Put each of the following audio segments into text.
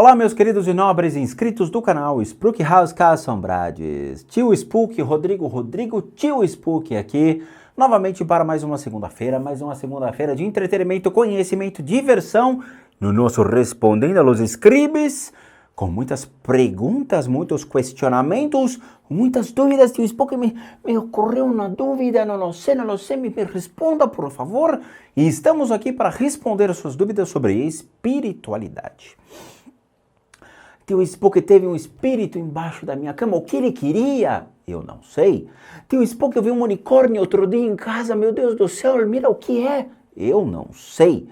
Olá, meus queridos e nobres inscritos do canal Spook House Assombrades. Tio Spook, Rodrigo, Tio Spook aqui, novamente para mais uma segunda-feira de entretenimento, conhecimento, diversão, no nosso Respondendo aos Scribes, com muitas perguntas, muitos questionamentos, muitas dúvidas. Tio Spook, me ocorreu uma dúvida, não sei, me responda, por favor. E estamos aqui para responder suas dúvidas sobre espiritualidade. Tio Spook teve um espírito embaixo da minha cama. O que ele queria? Eu não sei. Tio Spook, eu vi um unicórnio outro dia em casa. Meu Deus do céu, mira o que é. Eu não sei.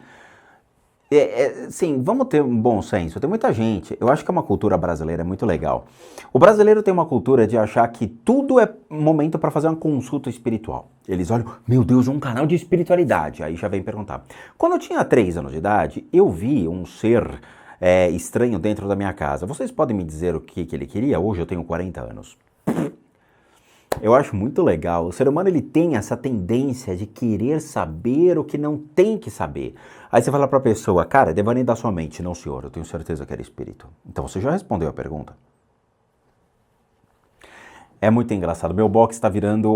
Sim, vamos ter um bom senso. Tem muita gente. Eu acho que é uma cultura brasileira muito legal. O brasileiro tem uma cultura de achar que tudo é momento para fazer uma consulta espiritual. Eles olham, meu Deus, um canal de espiritualidade. Aí já vem perguntar. Quando eu tinha 3 anos de idade, eu vi um ser estranho dentro da minha casa. Vocês podem me dizer o que ele queria? Hoje eu tenho 40 anos. Eu acho muito legal. O ser humano ele tem essa tendência de querer saber o que não tem que saber. Aí você fala para a pessoa, cara, devaneio da sua mente. Não, senhor, eu tenho certeza que era espírito. Então você já respondeu a pergunta. É muito engraçado. Meu box está virando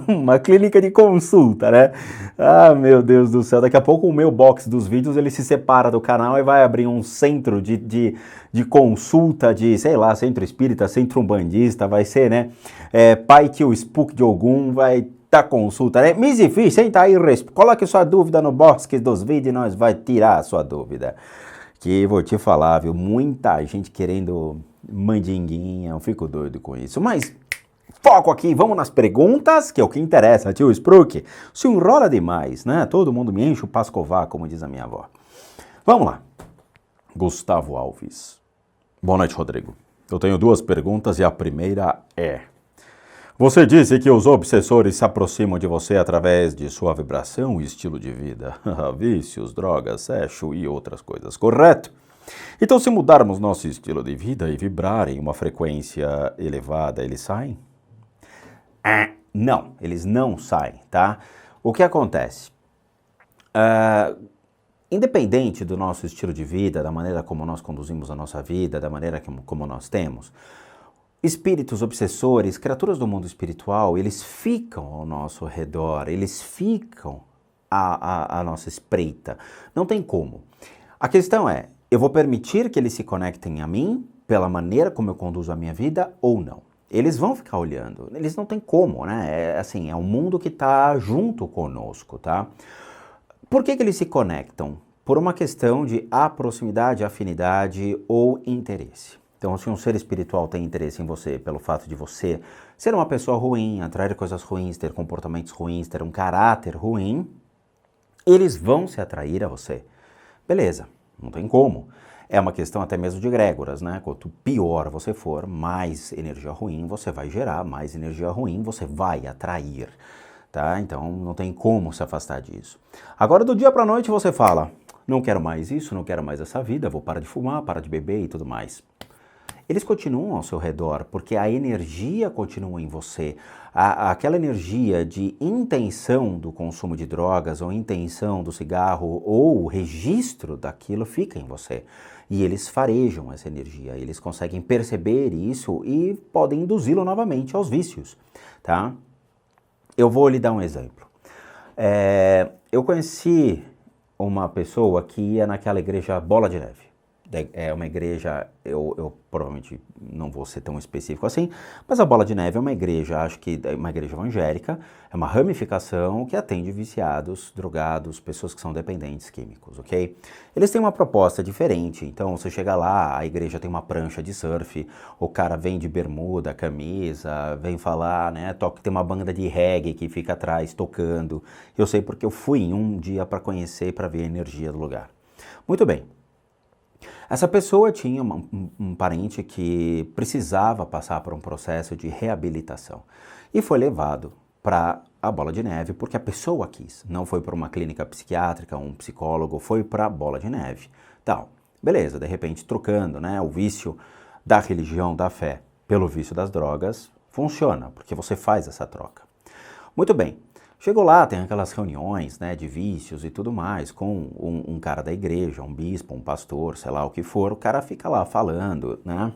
uma clínica de consulta, né? Ah, meu Deus do céu. Daqui a pouco o meu box dos vídeos ele se separa do canal e vai abrir um centro de consulta de, sei lá, centro espírita, centro umbandista, vai ser, né? Pai Tio Spook de Ogum vai dar consulta, né? Mizifi, senta aí, coloque sua dúvida no box dos vídeos e nós vai tirar a sua dúvida. Que vou te falar, viu? Muita gente querendo mandinguinha, eu fico doido com isso. Mas, foco aqui, vamos nas perguntas, que é o que interessa, Tio Spook. Se enrola demais, né? Todo mundo me enche o pascová, como diz a minha avó. Vamos lá. Gustavo Alves. Boa noite, Rodrigo. Eu tenho 2 perguntas e a primeira é... Você disse que os obsessores se aproximam de você através de sua vibração e estilo de vida. Vícios, drogas, sexo e outras coisas, correto? Então, se mudarmos nosso estilo de vida e vibrar em uma frequência elevada, eles saem? Não, eles não saem, tá? O que acontece? Independente do nosso estilo de vida, da maneira como nós conduzimos a nossa vida, da maneira como nós temos, espíritos obsessores, criaturas do mundo espiritual, eles ficam ao nosso redor, eles ficam à nossa espreita. Não tem como. A questão é, eu vou permitir que eles se conectem a mim pela maneira como eu conduzo a minha vida ou não? Eles vão ficar olhando, eles não tem como, né? É um mundo que está junto conosco, tá? Por que eles se conectam? Por uma questão de proximidade, afinidade ou interesse. Então, se um ser espiritual tem interesse em você pelo fato de você ser uma pessoa ruim, atrair coisas ruins, ter comportamentos ruins, ter um caráter ruim, eles vão se atrair a você. Beleza, não tem como. É uma questão até mesmo de egrégoras, né? Quanto pior você for, mais energia ruim você vai gerar, mais energia ruim você vai atrair, tá? Então, não tem como se afastar disso. Agora, do dia para a noite, você fala, não quero mais isso, não quero mais essa vida, vou parar de fumar, parar de beber e tudo mais. Eles continuam ao seu redor, porque a energia continua em você. Aquela energia de intenção do consumo de drogas, ou intenção do cigarro, ou o registro daquilo fica em você. E eles farejam essa energia, eles conseguem perceber isso e podem induzi-lo novamente aos vícios, tá? Eu vou lhe dar um exemplo. Eu conheci uma pessoa que ia naquela igreja Bola de Neve. É uma igreja, eu provavelmente não vou ser tão específico assim, mas a Bola de Neve é uma igreja, acho que é uma igreja evangélica, é uma ramificação que atende viciados, drogados, pessoas que são dependentes químicos, ok? Eles têm uma proposta diferente, então você chega lá, a igreja tem uma prancha de surf, o cara vem de bermuda, camisa, vem falar, né, tem uma banda de reggae que fica atrás tocando, eu sei porque eu fui um dia para conhecer e para ver a energia do lugar. Muito bem. Essa pessoa tinha um parente que precisava passar por um processo de reabilitação e foi levado para a Bola de Neve porque a pessoa quis. Não foi para uma clínica psiquiátrica, um psicólogo, foi para a Bola de Neve. Então, beleza, de repente trocando, né, o vício da religião, da fé, pelo vício das drogas, funciona, porque você faz essa troca. Muito bem, Chegou lá, tem aquelas reuniões, né, de vícios e tudo mais, com um cara da igreja, um bispo, um pastor, sei lá o que for, o cara fica lá falando, né?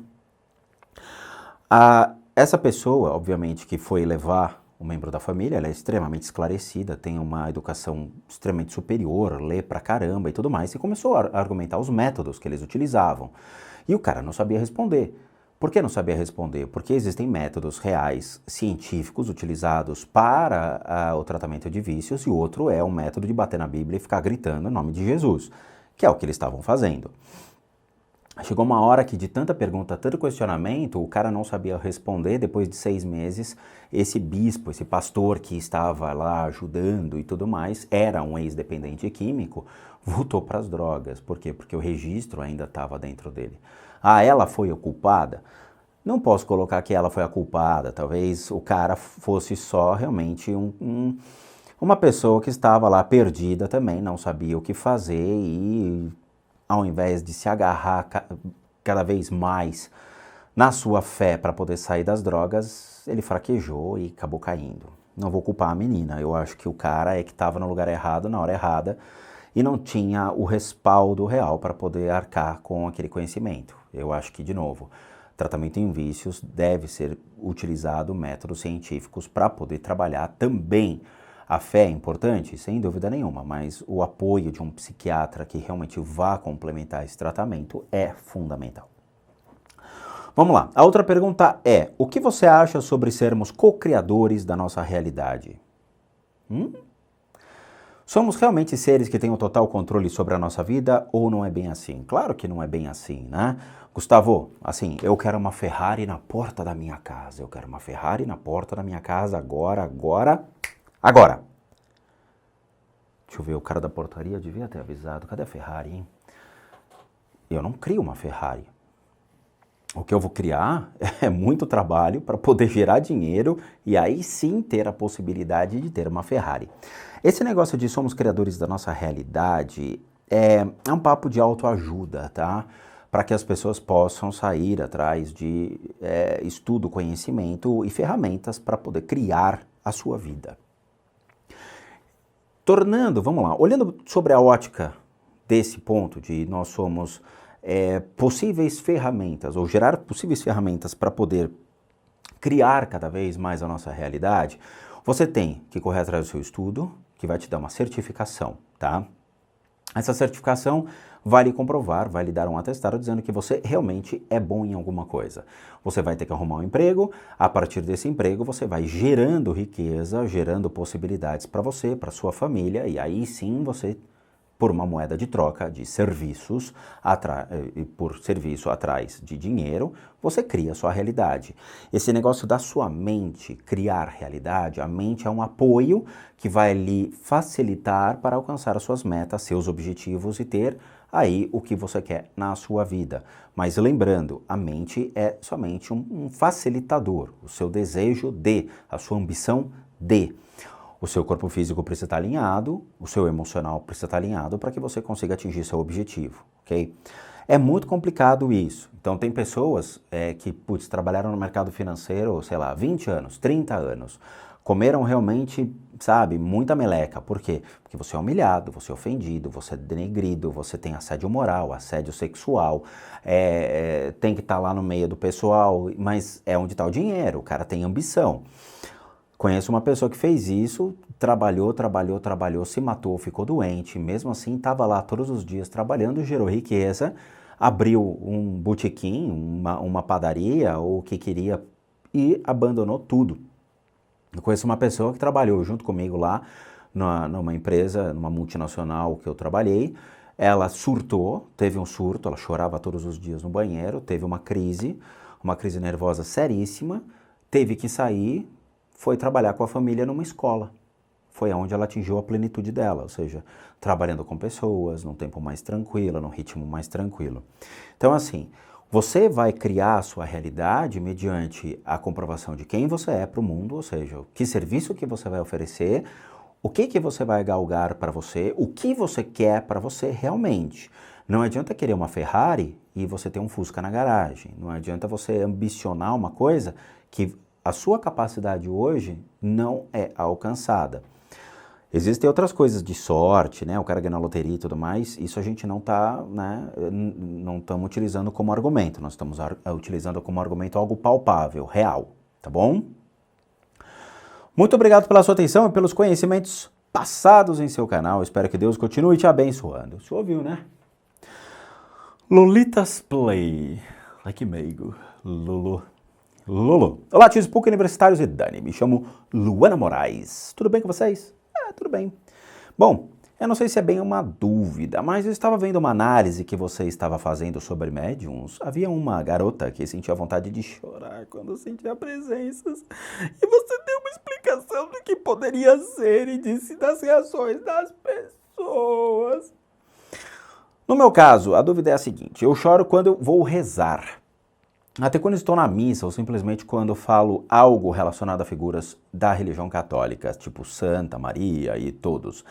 Essa pessoa, obviamente, que foi levar um membro da família, ela é extremamente esclarecida, tem uma educação extremamente superior, lê pra caramba e tudo mais, e começou a argumentar os métodos que eles utilizavam. E o cara não sabia responder. Por que não sabia responder? Porque existem métodos reais, científicos, utilizados para o tratamento de vícios, e o outro é o método de bater na Bíblia e ficar gritando em nome de Jesus, que é o que eles estavam fazendo. Chegou uma hora que de tanta pergunta, tanto questionamento, o cara não sabia responder. Depois de 6 meses, esse bispo, esse pastor que estava lá ajudando e tudo mais, era um ex-dependente químico, voltou para as drogas. Por quê? Porque o registro ainda estava dentro dele. Ah, ela foi a culpada? Não posso colocar que ela foi a culpada. Talvez o cara fosse só realmente uma pessoa que estava lá perdida também, não sabia o que fazer e ao invés de se agarrar cada vez mais na sua fé para poder sair das drogas, ele fraquejou e acabou caindo. Não vou culpar a menina, eu acho que o cara é que estava no lugar errado, na hora errada, e não tinha o respaldo real para poder arcar com aquele conhecimento. Eu acho que, de novo, tratamento em vícios deve ser utilizado métodos científicos para poder trabalhar também. A fé é importante? Sem dúvida nenhuma, mas o apoio de um psiquiatra que realmente vá complementar esse tratamento é fundamental. Vamos lá, a outra pergunta é: o que você acha sobre sermos co-criadores da nossa realidade? Somos realmente seres que têm o total controle sobre a nossa vida ou não é bem assim? Claro que não é bem assim, né? Gustavo, assim, eu quero uma Ferrari na porta da minha casa, eu quero uma Ferrari na porta da minha casa agora. Deixa eu ver, o cara da portaria devia ter avisado. Cadê a Ferrari, hein? Eu não crio uma Ferrari. O que eu vou criar é muito trabalho para poder gerar dinheiro e aí sim ter a possibilidade de ter uma Ferrari. Esse negócio de somos criadores da nossa realidade é um papo de autoajuda, tá? Para que as pessoas possam sair atrás de estudo, conhecimento e ferramentas para poder criar a sua vida. Vamos lá, olhando sobre a ótica desse ponto de nós somos possíveis ferramentas, ou gerar possíveis ferramentas para poder criar cada vez mais a nossa realidade, você tem que correr atrás do seu estudo, que vai te dar uma certificação, tá? Essa certificação vai lhe comprovar, vai lhe dar um atestado dizendo que você realmente é bom em alguma coisa. Você vai ter que arrumar um emprego, a partir desse emprego você vai gerando riqueza, gerando possibilidades para você, para sua família, e aí sim você, por uma moeda de troca de serviços, por serviço atrás de dinheiro, você cria a sua realidade. Esse negócio da sua mente criar realidade, a mente é um apoio que vai lhe facilitar para alcançar as suas metas, seus objetivos e ter aí o que você quer na sua vida. Mas lembrando, a mente é somente um facilitador, o seu desejo de, a sua ambição de. O seu corpo físico precisa estar alinhado, o seu emocional precisa estar alinhado para que você consiga atingir seu objetivo, ok? É muito complicado isso. Então tem pessoas que, trabalharam no mercado financeiro, sei lá, 20 anos, 30 anos, comeram realmente, sabe, muita meleca. Por quê? Porque você é humilhado, você é ofendido, você é denegrido, você tem assédio moral, assédio sexual, tem que estar lá no meio do pessoal, mas é onde está o dinheiro, o cara tem ambição. Conheço uma pessoa que fez isso, trabalhou, se matou, ficou doente, mesmo assim estava lá todos os dias trabalhando, gerou riqueza, abriu um botequim, uma padaria, ou o que queria, e abandonou tudo. Eu conheço uma pessoa que trabalhou junto comigo lá, numa empresa, numa multinacional que eu trabalhei. Ela surtou, teve um surto, ela chorava todos os dias no banheiro, teve uma crise nervosa seríssima, teve que sair, foi trabalhar com a família numa escola. Foi onde ela atingiu a plenitude dela, ou seja, trabalhando com pessoas, num tempo mais tranquilo, num ritmo mais tranquilo. Então, assim, você vai criar a sua realidade mediante a comprovação de quem você é para o mundo, ou seja, que serviço que você vai oferecer, o que você vai galgar para você, o que você quer para você realmente. Não adianta querer uma Ferrari e você ter um Fusca na garagem. Não adianta você ambicionar uma coisa que a sua capacidade hoje não é alcançada. Existem outras coisas de sorte, né? O cara ganha na loteria e tudo mais. Isso a gente não está, né? Não estamos utilizando como argumento. Nós estamos utilizando como argumento algo palpável, real, tá bom? Muito obrigado pela sua atenção e pelos conhecimentos passados em seu canal. Espero que Deus continue te abençoando. Você ouviu, né? Lolitas Play. Like meigo. Lulu. Lulu. Olá, tios PUC universitários e Dani. Me chamo Luana Moraes. Tudo bem com vocês? Tudo bem. Bom, eu não sei se é bem uma dúvida, mas eu estava vendo uma análise que você estava fazendo sobre médiums. Havia uma garota que sentia vontade de chorar quando sentia presenças. E você deu uma explicação do que poderia ser e disse das reações das pessoas. No meu caso, a dúvida é a seguinte: eu choro quando eu vou rezar. Até quando estou na missa ou simplesmente quando falo algo relacionado a figuras da religião católica, tipo Santa Maria e todos.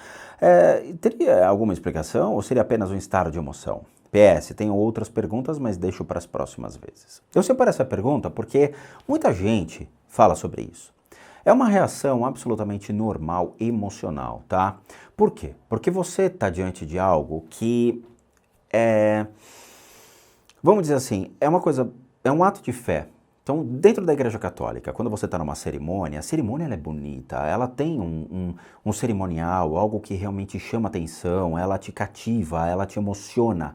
Teria alguma explicação ou seria apenas um estado de emoção? PS, tenho outras perguntas, mas deixo para as próximas vezes. Eu separo essa pergunta porque muita gente fala sobre isso. É uma reação absolutamente normal, emocional, tá? Por quê? Porque você está diante de algo que vamos dizer assim, é um ato de fé. Então, dentro da Igreja Católica, quando você está numa cerimônia, a cerimônia ela é bonita, ela tem um cerimonial, algo que realmente chama atenção, ela te cativa, ela te emociona.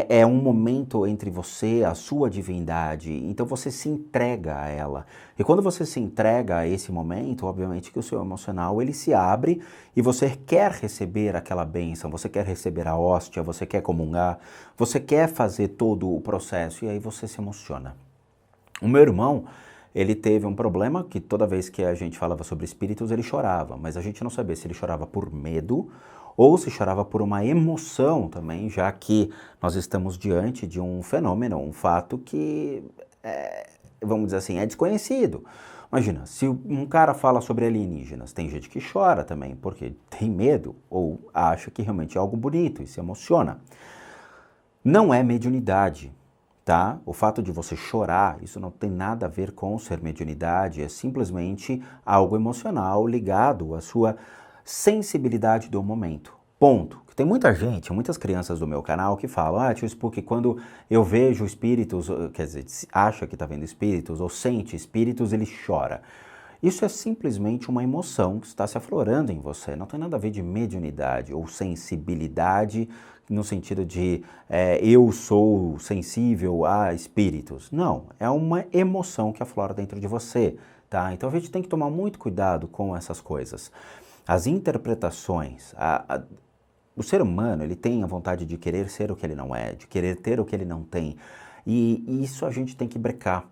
É um momento entre você, a sua divindade, então você se entrega a ela. E quando você se entrega a esse momento, obviamente que o seu emocional ele se abre e você quer receber aquela bênção, você quer receber a hóstia, você quer comungar, você quer fazer todo o processo e aí você se emociona. O meu irmão, ele teve um problema que toda vez que a gente falava sobre espíritos ele chorava, mas a gente não sabia se ele chorava por medo ou se chorava por uma emoção também, já que nós estamos diante de um fenômeno, um fato que, vamos dizer assim, é desconhecido. Imagina, se um cara fala sobre alienígenas, tem gente que chora também, porque tem medo ou acha que realmente é algo bonito e se emociona. Não é mediunidade, tá? O fato de você chorar, isso não tem nada a ver com ser mediunidade, é simplesmente algo emocional ligado à sua sensibilidade do momento. Ponto. Tem muita gente, muitas crianças do meu canal que falam, tio Spook, quando eu vejo espíritos, quer dizer, acha que está vendo espíritos ou sente espíritos, ele chora. Isso é simplesmente uma emoção que está se aflorando em você, não tem nada a ver de mediunidade ou sensibilidade no sentido de eu sou sensível a espíritos. Não, é uma emoção que aflora dentro de você, tá? Então a gente tem que tomar muito cuidado com essas coisas. As interpretações, o ser humano, ele tem a vontade de querer ser o que ele não é, de querer ter o que ele não tem. E isso a gente tem que brecar,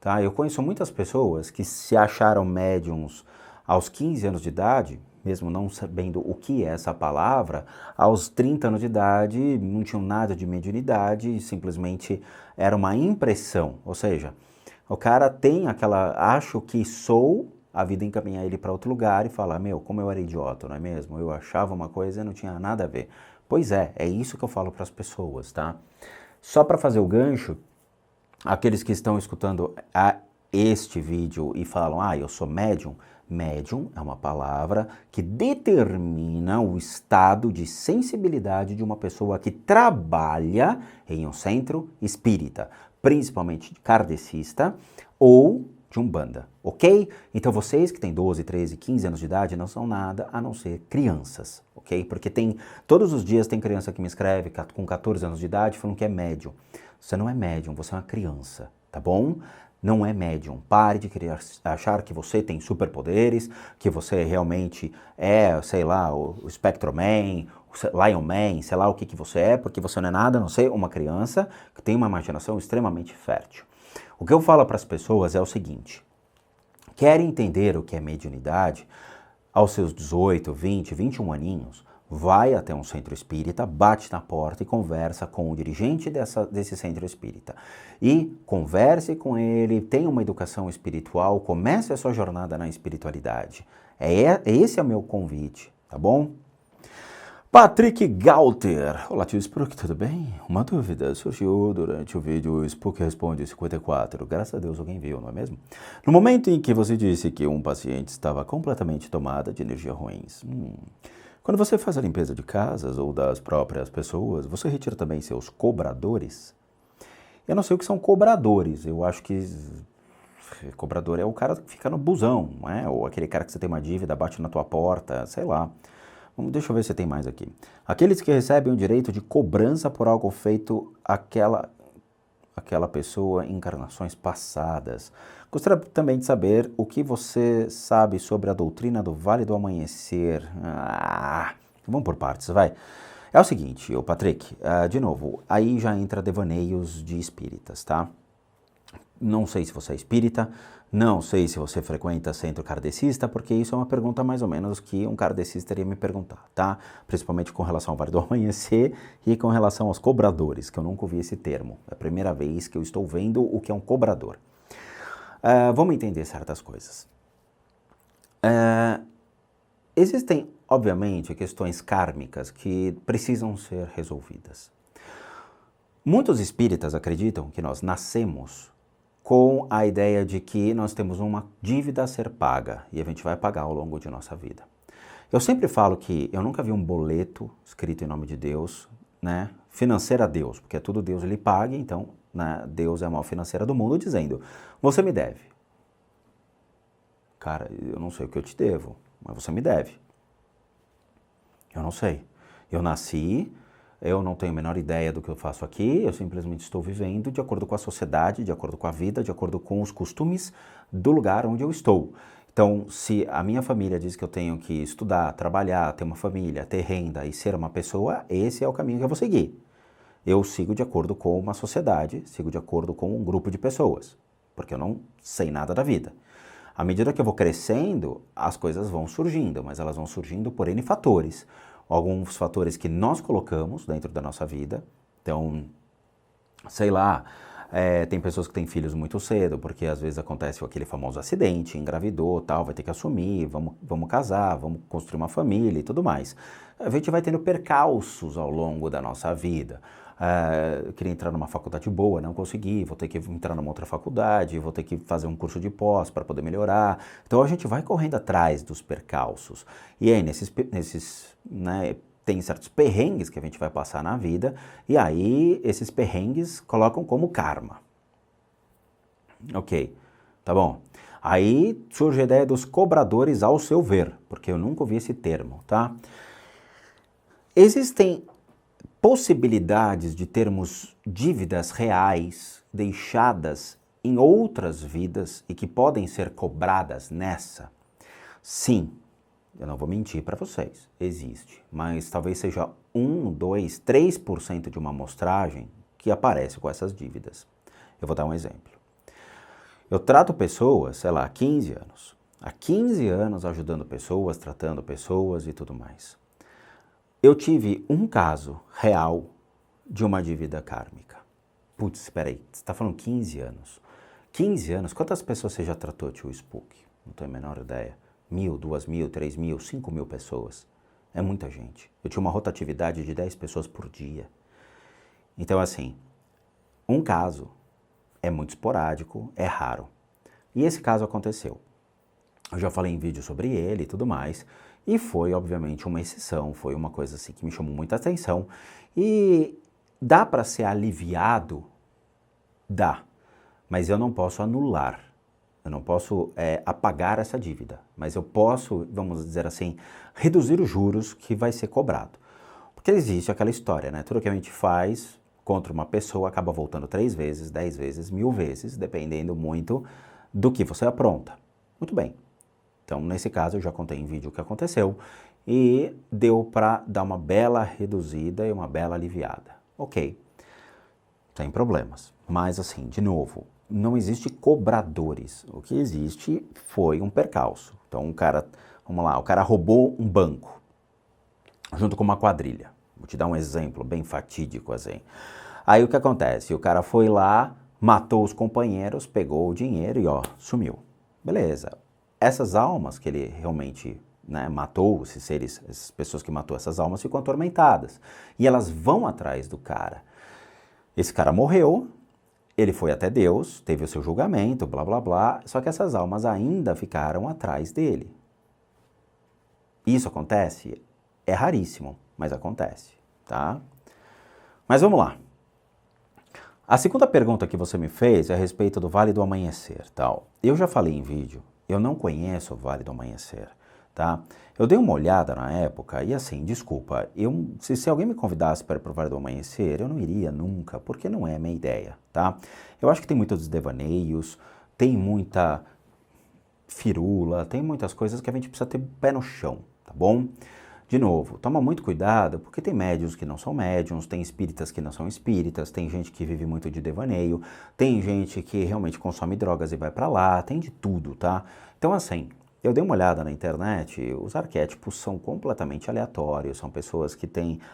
tá? Eu conheço muitas pessoas que se acharam médiums aos 15 anos de idade, mesmo não sabendo o que é essa palavra, aos 30 anos de idade não tinham nada de mediunidade, simplesmente era uma impressão. Ou seja, o cara tem acho que sou, a vida encaminha ele para outro lugar e fala, como eu era idiota, não é mesmo? Eu achava uma coisa e não tinha nada a ver. Pois é isso que eu falo para as pessoas, tá? Só para fazer o gancho, aqueles que estão escutando este vídeo e falam, eu sou médium. Médium é uma palavra que determina o estado de sensibilidade de uma pessoa que trabalha em um centro espírita, principalmente kardecista ou de Umbanda, ok? Então vocês que têm 12, 13, 15 anos de idade não são nada a não ser crianças, ok? Porque todos os dias tem criança que me escreve com 14 anos de idade falando que é médium. Você não é médium, você é uma criança, tá bom? Não é médium. Pare de querer achar que você tem superpoderes, que você realmente é, sei lá, o Spectrum Man, o Lion Man, sei lá o que você é, porque você não é nada a não ser uma criança que tem uma imaginação extremamente fértil. O que eu falo para as pessoas é o seguinte: querem entender o que é mediunidade? Aos seus 18, 20, 21 aninhos, vai até um centro espírita, bate na porta e conversa com o dirigente desse centro espírita. E converse com ele, tenha uma educação espiritual, comece a sua jornada na espiritualidade. Esse é o meu convite, tá bom? Patrick Galter. Olá, tio Spook, tudo bem? Uma dúvida surgiu durante o vídeo Spook Responde 54. Graças a Deus alguém viu, não é mesmo? No momento em que você disse que um paciente estava completamente tomado de energia ruins. Quando você faz a limpeza de casas ou das próprias pessoas, você retira também seus cobradores? Eu não sei o que são cobradores. Eu acho que cobrador é o cara que fica no busão, não é? Ou aquele cara que você tem uma dívida, bate na tua porta, sei lá. Deixa eu ver se tem mais aqui. Aqueles que recebem o direito de cobrança por algo feito àquela pessoa em encarnações passadas. Gostaria também de saber o que você sabe sobre a doutrina do Vale do Amanhecer. Vamos por partes, vai. É o seguinte, Patrick, de novo, aí já entra devaneios de espíritas, tá? Não sei se você é espírita, não sei se você frequenta centro kardecista, porque isso é uma pergunta mais ou menos que um kardecista iria me perguntar, tá? Principalmente com relação ao Vale do Amanhecer e com relação aos cobradores, que eu nunca ouvi esse termo. É a primeira vez que eu estou vendo o que é um cobrador. Vamos entender certas coisas. Existem, obviamente, questões kármicas que precisam ser resolvidas. Muitos espíritas acreditam que nós nascemos com a ideia de que nós temos uma dívida a ser paga e a gente vai pagar ao longo de nossa vida. Eu sempre falo que eu nunca vi um boleto escrito em nome de Deus, né, financeiro a Deus, porque é tudo Deus lhe paga, então, né, Deus é a maior financeira do mundo, dizendo, você me deve. Cara, eu não sei o que eu te devo, mas você me deve. Eu não sei. Eu nasci, eu não tenho a menor ideia do que eu faço aqui, eu simplesmente estou vivendo de acordo com a sociedade, de acordo com a vida, de acordo com os costumes do lugar onde eu estou. Então, se a minha família diz que eu tenho que estudar, trabalhar, ter uma família, ter renda e ser uma pessoa, esse é o caminho que eu vou seguir. Eu sigo de acordo com uma sociedade, sigo de acordo com um grupo de pessoas, porque eu não sei nada da vida. À medida que eu vou crescendo, as coisas vão surgindo, mas elas vão surgindo por N fatores. Alguns fatores que nós colocamos dentro da nossa vida. Então, sei lá, tem pessoas que têm filhos muito cedo, porque às vezes acontece aquele famoso acidente, engravidou, tal, vai ter que assumir, vamos casar, vamos construir uma família e tudo mais. A gente vai tendo percalços ao longo da nossa vida. Eu queria entrar numa faculdade boa, não consegui, vou ter que entrar numa outra faculdade, vou ter que fazer um curso de pós para poder melhorar. Então a gente vai correndo atrás dos percalços. E aí, né, tem certos perrengues que a gente vai passar na vida, e aí esses perrengues colocam como karma. Ok, tá bom. Aí surge a ideia dos cobradores ao seu ver, porque eu nunca ouvi esse termo, tá? Existem possibilidades de termos dívidas reais deixadas em outras vidas e que podem ser cobradas nessa? Sim, eu não vou mentir para vocês, existe, mas talvez seja 1, 2, 3% de uma amostragem que aparece com essas dívidas. Eu vou dar um exemplo. Eu trato pessoas, sei lá, há 15 anos. Há 15 anos ajudando pessoas, tratando pessoas e tudo mais. Eu tive um caso real de uma dívida kármica. Putz, espera aí, você está falando 15 anos. 15 anos? Quantas pessoas você já tratou, tio Spook? Não tenho a menor ideia. 1.000, 2.000, 3.000, 5.000 pessoas. É muita gente. Eu tinha uma rotatividade de 10 pessoas por dia. Então, assim, um caso é muito esporádico, é raro. E esse caso aconteceu. Eu já falei em vídeo sobre ele e tudo mais. E foi, obviamente, uma exceção, foi uma coisa assim que me chamou muita atenção. E dá para ser aliviado? Dá. Mas eu não posso anular. Eu não posso apagar essa dívida. Mas eu posso, vamos dizer assim, reduzir os juros que vai ser cobrado. Porque existe aquela história, né? Tudo que a gente faz contra uma pessoa acaba voltando 3 vezes, 10 vezes, 1000 vezes, dependendo muito do que você apronta. Muito bem. Então, nesse caso, eu já contei em vídeo o que aconteceu e deu para dar uma bela reduzida e uma bela aliviada. Ok, sem problemas. Mas, assim, de novo, não existe cobradores. O que existe foi um percalço. Então, vamos lá, o cara roubou um banco junto com uma quadrilha. Vou te dar um exemplo bem fatídico, assim. Aí, o que acontece? O cara foi lá, matou os companheiros, pegou o dinheiro e, sumiu. Beleza. Essas almas que ele realmente né, matou esses seres, essas pessoas que matou essas almas ficam atormentadas. E elas vão atrás do cara. Esse cara morreu, ele foi até Deus, teve o seu julgamento, blá blá blá, só que essas almas ainda ficaram atrás dele. Isso acontece? É raríssimo, mas acontece, tá? Mas vamos lá. A segunda pergunta que você me fez é a respeito do Vale do Amanhecer, tal. Eu já falei em vídeo, eu não conheço o Vale do Amanhecer, tá? Eu dei uma olhada na época e assim, desculpa, se alguém me convidasse para ir para o Vale do Amanhecer, eu não iria nunca, porque não é a minha ideia, tá? Eu acho que tem muitos devaneios, tem muita firula, tem muitas coisas que a gente precisa ter pé no chão, tá bom? De novo, toma muito cuidado, porque tem médiuns que não são médiuns, tem espíritas que não são espíritas, tem gente que vive muito de devaneio, tem gente que realmente consome drogas e vai pra lá, tem de tudo, tá? Então assim, eu dei uma olhada na internet, os arquétipos são completamente aleatórios, são pessoas que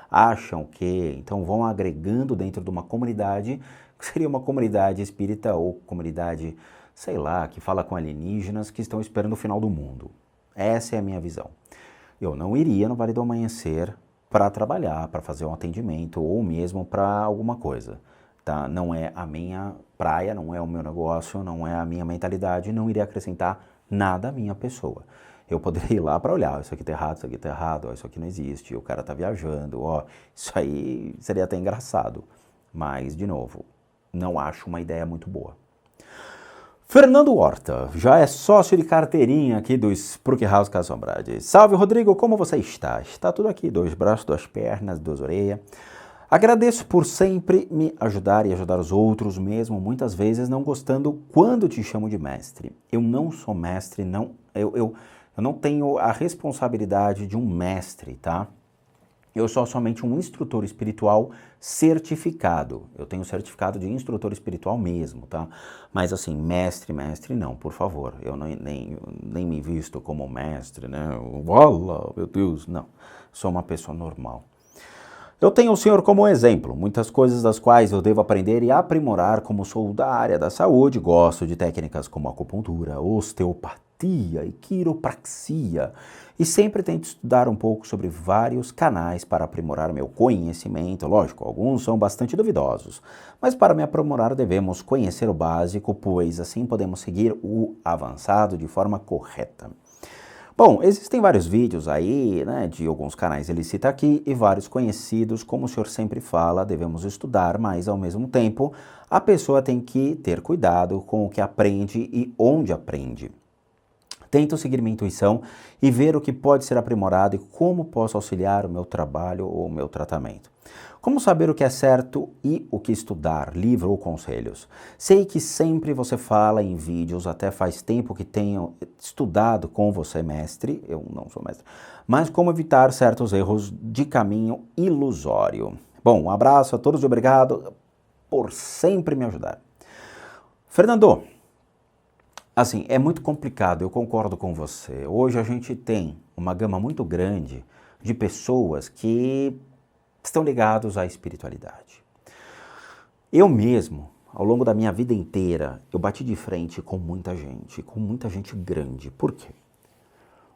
acham que, então vão agregando dentro de uma comunidade, que seria uma comunidade espírita ou comunidade, sei lá, que fala com alienígenas que estão esperando o final do mundo. Essa é a minha visão. Eu não iria no Vale do Amanhecer para trabalhar, para fazer um atendimento ou mesmo para alguma coisa, tá? Não é a minha praia, não é o meu negócio, não é a minha mentalidade, não iria acrescentar nada à minha pessoa. Eu poderia ir lá para olhar, isso aqui tá errado, isso aqui tá errado, ó, isso aqui não existe, o cara tá viajando, ó, isso aí seria até engraçado. Mas, de novo, não acho uma ideia muito boa. Fernando Horta, já é sócio de carteirinha aqui do Spruck House Casa Assombrada. Salve, Rodrigo, como você está? Está tudo aqui, 2 braços, 2 pernas, 2 orelhas. Agradeço por sempre me ajudar e ajudar os outros, mesmo muitas vezes não gostando quando te chamo de mestre. Eu não sou mestre, eu não tenho a responsabilidade de um mestre, tá? Eu sou somente um instrutor espiritual certificado. Eu tenho certificado de instrutor espiritual mesmo, tá? Mas assim, mestre não, por favor. Eu nem me visto como mestre, né? Olá, meu Deus, não. Sou uma pessoa normal. Eu tenho o senhor como exemplo, muitas coisas das quais eu devo aprender e aprimorar, como sou da área da saúde, gosto de técnicas como acupuntura, osteopatia e quiropraxia, e sempre tento estudar um pouco sobre vários canais para aprimorar meu conhecimento. Lógico, alguns são bastante duvidosos, mas para me aprimorar devemos conhecer o básico, pois assim podemos seguir o avançado de forma correta. Bom, existem vários vídeos aí, né, de alguns canais, ele cita aqui, e vários conhecidos, como o senhor sempre fala, devemos estudar, mas ao mesmo tempo, a pessoa tem que ter cuidado com o que aprende e onde aprende. Tento seguir minha intuição e ver o que pode ser aprimorado e como posso auxiliar o meu trabalho ou o meu tratamento. Como saber o que é certo e o que estudar, livro ou conselhos? Sei que sempre você fala em vídeos, até faz tempo que tenho estudado com você, mestre, eu não sou mestre, mas como evitar certos erros de caminho ilusório. Bom, um abraço a todos e obrigado por sempre me ajudar. Fernando, assim, é muito complicado, eu concordo com você. Hoje a gente tem uma gama muito grande de pessoas que estão ligados à espiritualidade. Eu mesmo, ao longo da minha vida inteira, eu bati de frente com muita gente grande. Por quê?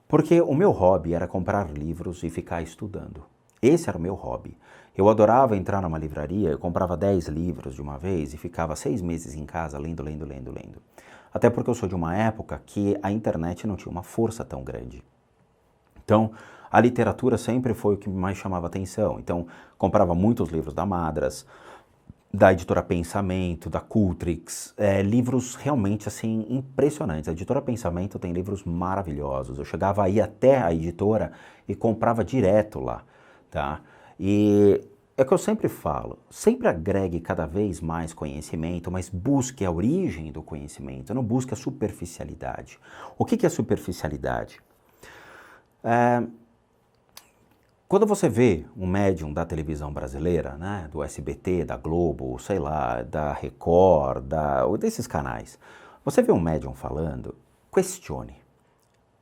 Porque o meu hobby era comprar livros e ficar estudando. Esse era o meu hobby. Eu adorava entrar numa livraria, eu comprava 10 livros de uma vez e ficava 6 meses em casa lendo. Até porque eu sou de uma época que a internet não tinha uma força tão grande. Então, a literatura sempre foi o que mais chamava atenção. Então, comprava muitos livros da Madras, da editora Pensamento, da Cultrix, livros realmente assim impressionantes. A editora Pensamento tem livros maravilhosos. Eu chegava aí até a editora e comprava direto lá, tá? E é o que eu sempre falo, sempre agregue cada vez mais conhecimento, mas busque a origem do conhecimento, não busque a superficialidade. O que é superficialidade? Quando você vê um médium da televisão brasileira, né, do SBT, da Globo, sei lá, da Record, ou desses canais, você vê um médium falando, questione.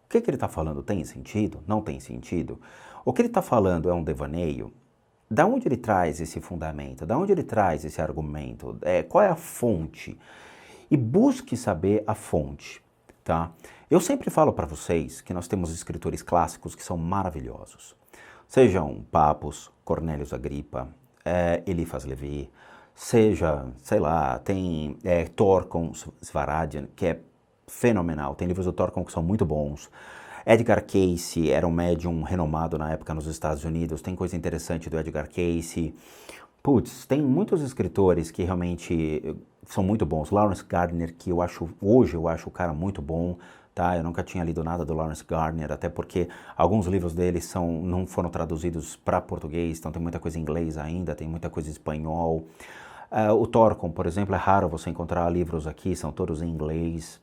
O que ele está falando tem sentido? Não tem sentido? O que ele está falando é um devaneio? Da onde ele traz esse fundamento? Da onde ele traz esse argumento? Qual é a fonte? E busque saber a fonte. tá? Eu sempre falo para vocês que nós temos escritores clássicos que são maravilhosos. Sejam Papus, Cornelius Agrippa, Eliphas Levi, seja, sei lá, tem Thorkon Svaradian, que é fenomenal. Tem livros do Thorkon que são muito bons. Edgar Cayce era um médium renomado na época nos Estados Unidos. Tem coisa interessante do Edgar Cayce. Putz, tem muitos escritores que realmente são muito bons. Lawrence Gardner, que hoje eu acho o cara muito bom, tá? Eu nunca tinha lido nada do Lawrence Gardner, até porque alguns livros dele não foram traduzidos para português, então tem muita coisa em inglês ainda, tem muita coisa em espanhol. O Thorkon, por exemplo, é raro você encontrar livros aqui, são todos em inglês.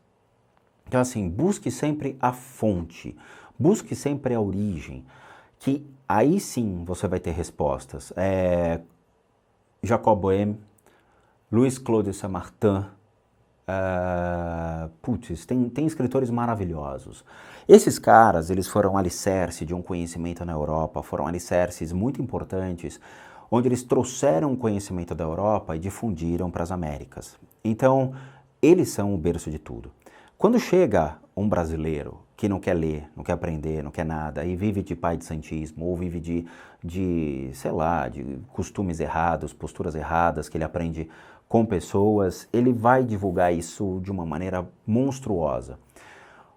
Então, assim, busque sempre a fonte, busque sempre a origem, que aí sim você vai ter respostas. Jacob Boehme, Louis Claude Saint-Martin, tem escritores maravilhosos. Esses caras, eles foram alicerce de um conhecimento na Europa, foram alicerces muito importantes, onde eles trouxeram o conhecimento da Europa e difundiram para as Américas. Então, eles são o berço de tudo. Quando chega um brasileiro que não quer ler, não quer aprender, não quer nada, e vive de pai de santismo, ou vive sei lá, de costumes errados, posturas erradas, que ele aprende com pessoas, ele vai divulgar isso de uma maneira monstruosa.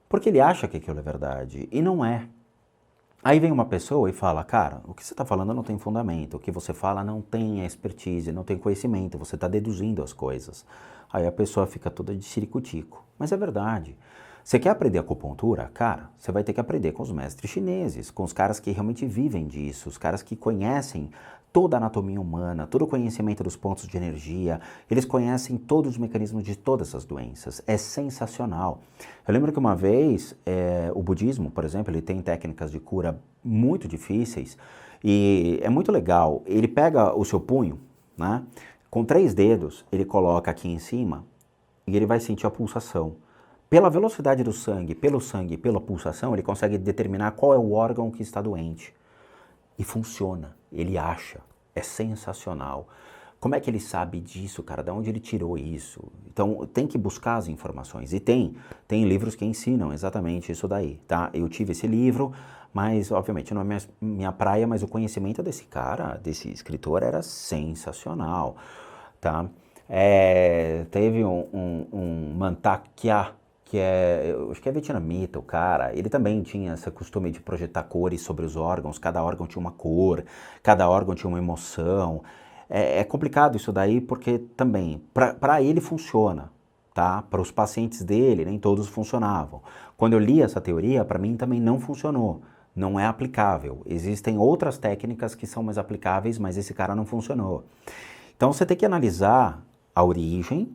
Porque ele acha que aquilo é verdade, e não é. Aí vem uma pessoa e fala, cara, o que você está falando não tem fundamento, o que você fala não tem expertise, não tem conhecimento, você está deduzindo as coisas. Aí a pessoa fica toda de ciricutico. Mas é verdade. Você quer aprender acupuntura? Cara, você vai ter que aprender com os mestres chineses, com os caras que realmente vivem disso, os caras que conhecem toda a anatomia humana, todo o conhecimento dos pontos de energia, eles conhecem todos os mecanismos de todas essas doenças. É sensacional. Eu lembro que uma vez, o budismo, por exemplo, ele tem técnicas de cura muito difíceis e é muito legal. Ele pega o seu punho, né? Com 3 dedos, ele coloca aqui em cima e ele vai sentir a pulsação. Pela velocidade do sangue, pelo sangue, pela pulsação, ele consegue determinar qual é o órgão que está doente. E funciona, ele acha, é sensacional. Como é que ele sabe disso, cara? De onde ele tirou isso? Então, tem que buscar as informações. E tem livros que ensinam exatamente isso daí, tá? Eu tive esse livro, mas, obviamente, não é minha praia, mas o conhecimento desse cara, desse escritor, era sensacional, tá? Teve um Mantak Chia, que eu acho que é vietnamita, o cara, ele também tinha esse costume de projetar cores sobre os órgãos, cada órgão tinha uma cor, cada órgão tinha uma emoção. É complicado isso daí porque também, para ele funciona, tá? Para os pacientes dele, nem todos funcionavam. Quando eu li essa teoria, para mim também não funcionou, não é aplicável. Existem outras técnicas que são mais aplicáveis, mas esse cara não funcionou. Então você tem que analisar a origem,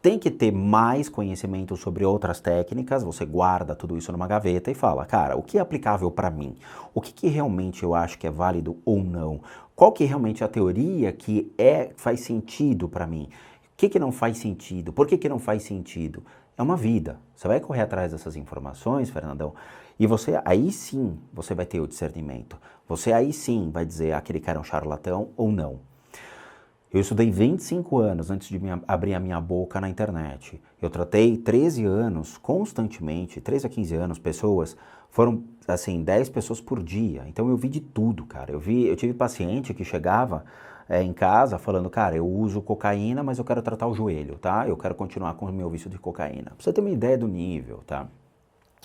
tem que ter mais conhecimento sobre outras técnicas, você guarda tudo isso numa gaveta e fala, cara, o que é aplicável para mim? O que realmente eu acho que é válido ou não? Qual que realmente é a teoria que faz sentido para mim? O que não faz sentido? Por que não faz sentido? É uma vida. Você vai correr atrás dessas informações, Fernandão, e aí sim você vai ter o discernimento. Você aí sim vai dizer aquele cara é um charlatão ou não. Eu estudei 25 anos antes de abrir a minha boca na internet. Eu tratei 13 anos, constantemente, 13 a 15 anos, pessoas, foram, assim, 10 pessoas por dia. Então eu vi de tudo, cara. Eu tive paciente que chegava em casa falando, cara, eu uso cocaína, mas eu quero tratar o joelho, tá? Eu quero continuar com o meu vício de cocaína. Pra você ter uma ideia do nível, tá?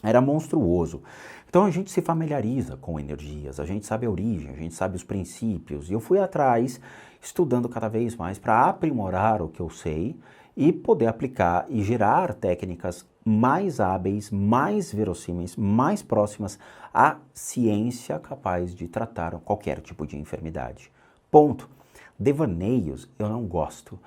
Era monstruoso. Então a gente se familiariza com energias, a gente sabe a origem, a gente sabe os princípios. E eu fui atrás, estudando cada vez mais para aprimorar o que eu sei e poder aplicar e gerar técnicas mais hábeis, mais verossímeis, mais próximas à ciência capaz de tratar qualquer tipo de enfermidade. Ponto. Devaneios eu não gosto.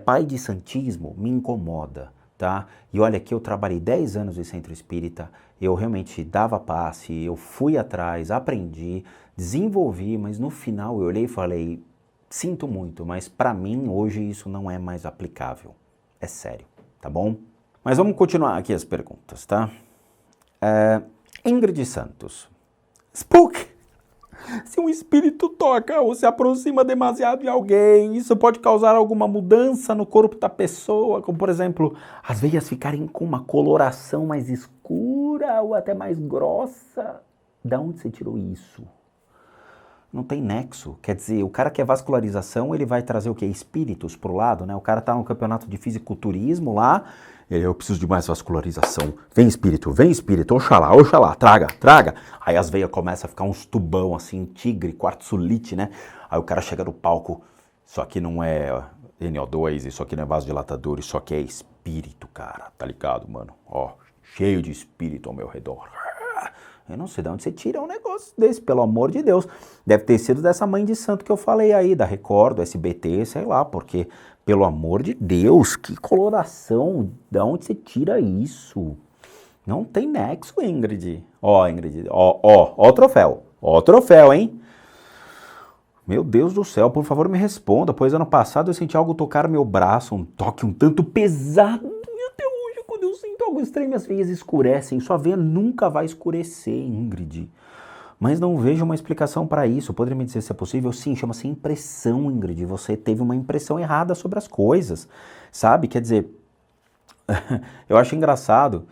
Pai de santismo me incomoda. Tá? E olha que eu trabalhei 10 anos em centro espírita, eu realmente dava passe, eu fui atrás, aprendi, desenvolvi, mas no final eu olhei e falei, sinto muito, mas para mim hoje isso não é mais aplicável. É sério, tá bom? Mas vamos continuar aqui as perguntas, tá? Ingrid Santos. Spook! Se um espírito toca ou se aproxima demasiado de alguém, isso pode causar alguma mudança no corpo da pessoa, como por exemplo, as veias ficarem com uma coloração mais escura ou até mais grossa. Da onde você tirou isso? Não tem nexo. Quer dizer, o cara que é vascularização, ele vai trazer o quê? Espíritos pro lado, né? O cara tá no campeonato de fisiculturismo lá, eu preciso de mais vascularização. Vem espírito, oxalá, oxalá, traga, traga. Aí as veias começam a ficar uns tubão assim, tigre, quartzolite, né? Aí o cara chega no palco, isso aqui não é NO2, isso aqui não é vasodilatador, isso aqui é espírito, cara, tá ligado, mano? Ó, cheio de espírito ao meu redor. Eu não sei de onde você tira um negócio desse, pelo amor de Deus. Deve ter sido dessa mãe de santo que eu falei aí, da Record, do SBT, sei lá, porque, pelo amor de Deus, que coloração, de onde você tira isso? Não tem nexo, Ingrid. Ó, Ingrid, ó o troféu, hein? Meu Deus do céu, por favor me responda, pois ano passado eu senti algo tocar meu braço, um toque um tanto pesado. Quando eu sinto algo estranho, minhas veias escurecem. Sua veia nunca vai escurecer, Ingrid. Mas não vejo uma explicação para isso. Poderia me dizer se é possível? Sim, chama-se impressão, Ingrid. Você teve uma impressão errada sobre as coisas, sabe? Quer dizer, eu acho engraçado.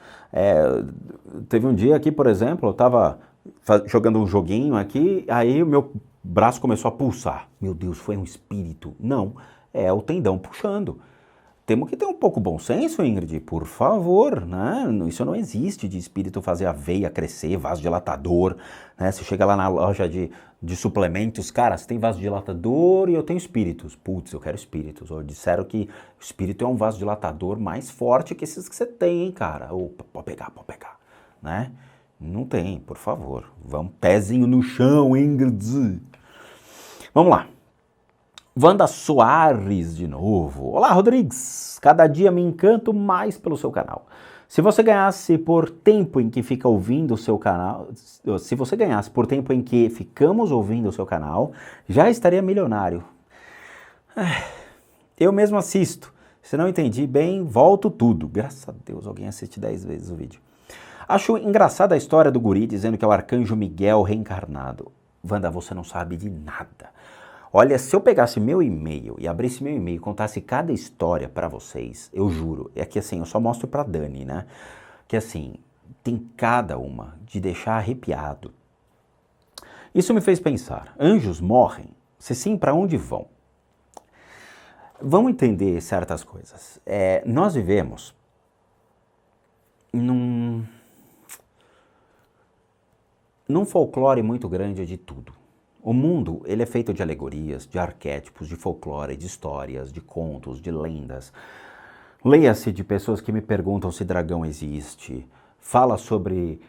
Teve um dia aqui, por exemplo, eu estava jogando um joguinho aqui, aí o meu braço começou a pulsar. Meu Deus, foi um espírito? Não, é o tendão puxando. Temos que ter um pouco bom senso, Ingrid, por favor, né? Isso não existe de espírito fazer a veia crescer, vasodilatador, né? Você chega lá na loja de suplementos, cara, você tem vasodilatador e eu tenho espíritos. Putz, eu quero espíritos. Ou disseram que o espírito é um vasodilatador mais forte que esses que você tem, hein, cara? Opa, pode pegar, né? Não tem, por favor. Vamos, pezinho no chão, Ingrid. Vamos lá. Wanda Soares de novo. Olá, Rodrigues. Cada dia me encanto mais pelo seu canal. Se você ganhasse por tempo em que fica ouvindo o seu canal, se você ganhasse por tempo em que ficamos ouvindo o seu canal, já estaria milionário. Eu mesmo assisto. Se não entendi bem, volto tudo. Graças a Deus, alguém assiste 10 vezes o vídeo. Acho engraçada a história do guri dizendo que é o arcanjo Miguel reencarnado. Wanda, você não sabe de nada. Olha, se eu pegasse meu e-mail e abrisse meu e-mail e contasse cada história pra vocês, eu juro, é que assim, eu só mostro pra Dani, né? Que assim, tem cada uma de deixar arrepiado. Isso me fez pensar, anjos morrem? Se sim, pra onde vão? Vamos entender certas coisas. Nós vivemos num folclore muito grande de tudo. O mundo, ele é feito de alegorias, de arquétipos, de folclore, de histórias, de contos, de lendas. Leia-se de pessoas que me perguntam se dragão existe, fala sobre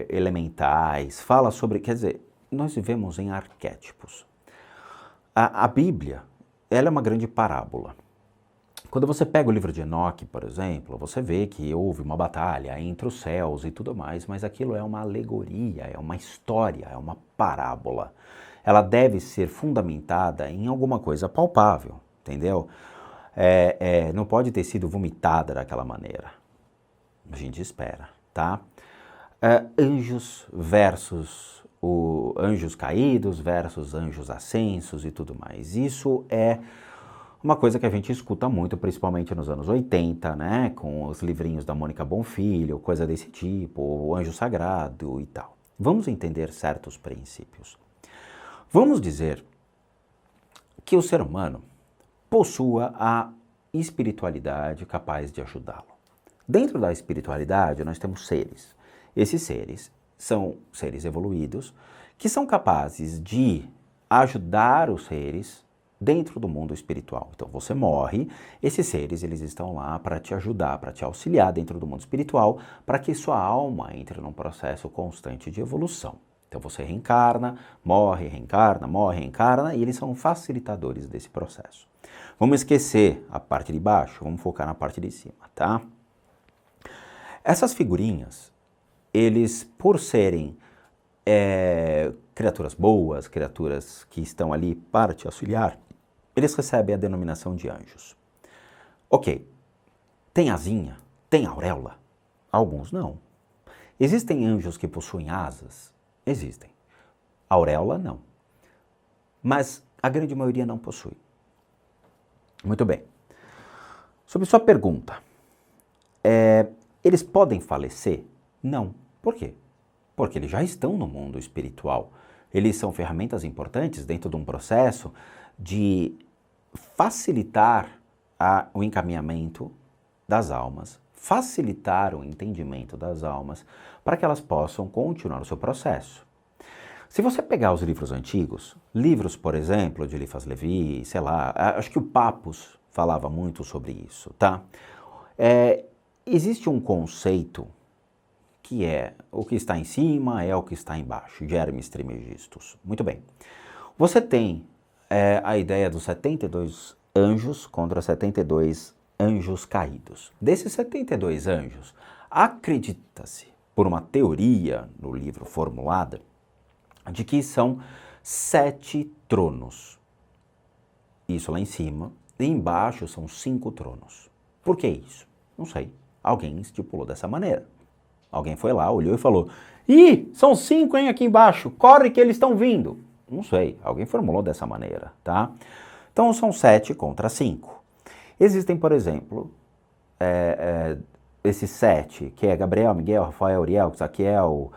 elementais, fala sobre... Quer dizer, nós vivemos em arquétipos. A Bíblia, ela é uma grande parábola. Quando você pega o livro de Enoque, por exemplo, você vê que houve uma batalha entre os céus e tudo mais, mas aquilo é uma alegoria, é uma história, é uma parábola. Ela deve ser fundamentada em alguma coisa palpável, entendeu? Não pode ter sido vomitada daquela maneira. A gente espera, tá? Anjos versus anjos caídos versus anjos ascensos e tudo mais. Isso é uma coisa que a gente escuta muito, principalmente nos anos 80, né? Com os livrinhos da Mônica Bonfilho, coisa desse tipo, o Anjo Sagrado e tal. Vamos entender certos princípios. Vamos dizer que o ser humano possua a espiritualidade capaz de ajudá-lo. Dentro da espiritualidade, nós temos seres. Esses seres são seres evoluídos que são capazes de ajudar os seres dentro do mundo espiritual. Então você morre, esses seres eles estão lá para te ajudar, para te auxiliar dentro do mundo espiritual, para que sua alma entre num processo constante de evolução. Então você reencarna, morre, reencarna, e eles são facilitadores desse processo. Vamos esquecer a parte de baixo, vamos focar na parte de cima, tá? Essas figurinhas, eles, por serem criaturas boas, criaturas que estão ali para te auxiliar, eles recebem a denominação de anjos. Ok, tem asinha? Tem auréola? Alguns não. Existem anjos que possuem asas? Existem. auréola não. Mas a grande maioria não possui. Muito bem. Sobre sua pergunta, eles podem falecer? Não. Por quê? Porque eles já estão no mundo espiritual. Eles são ferramentas importantes dentro de um processo de facilitar o encaminhamento das almas, facilitar o entendimento das almas, para que elas possam continuar o seu processo. Se você pegar os livros antigos, livros, por exemplo, de Eliphas Levi, sei lá, acho que o Papus falava muito sobre isso, tá? Existe um conceito que é o que está em cima é o que está embaixo, de Hermes Trismegistus. Muito bem. Você tem a ideia dos 72 anjos contra 72 anjos caídos. Desses 72 anjos, acredita-se, por uma teoria no livro formulada, de que são 7 tronos. Isso lá em cima. E embaixo são 5 tronos. Por que isso? Não sei. Alguém estipulou dessa maneira. Alguém foi lá, olhou e falou: "Ih, são 5, hein, aqui embaixo. Corre que eles estão vindo." Não sei. Alguém formulou dessa maneira, tá? Então são 7 contra 5. Existem, por exemplo, esses 7, que é Gabriel, Miguel, Rafael, Uriel, Zaquiel,